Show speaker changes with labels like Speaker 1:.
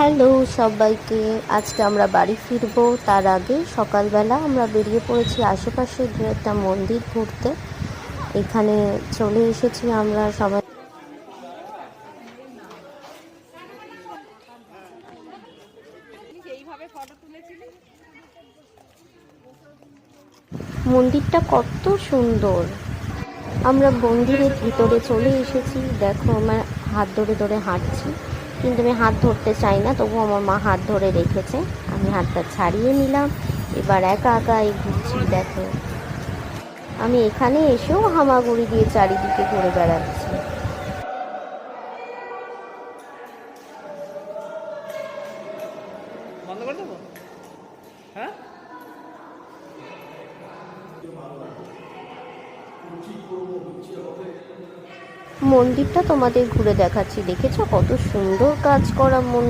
Speaker 1: Hello সবাইকে, আজকে আমরা বাড়ি ফিরবো। তার আগে সকালবেলা আমরা বেরিয়ে পড়েছি আশেপাশে দু একটা মন্দির ঘুরতে। এখানে চলে এসেছি আমরা সবাই। মন্দিরটা কত সুন্দর। আমরা মন্দিরের ভিতরে চলে এসেছি। দেখো, আমার হাত ধরে ধরে হাঁটছি, কিন্তু আমি হাত ধরতে চাই না, তবু আমার মা হাত ধরে রেখেছে। আমি হাতটা ছাড়িয়ে নিলাম। এবার একা একা ঘুরছি। দেখো, আমি এখানে এসেও হামাগুড়ি দিয়ে চারিদিকে ঘুরে বেড়াচ্ছি।
Speaker 2: বন্ধ করে দেবো। হ্যাঁ,
Speaker 1: মন্দিরটা তোমাদের ঘুরে দেখাচ্ছি। দেখেছো কত সুন্দর কাজ করা মন্দির।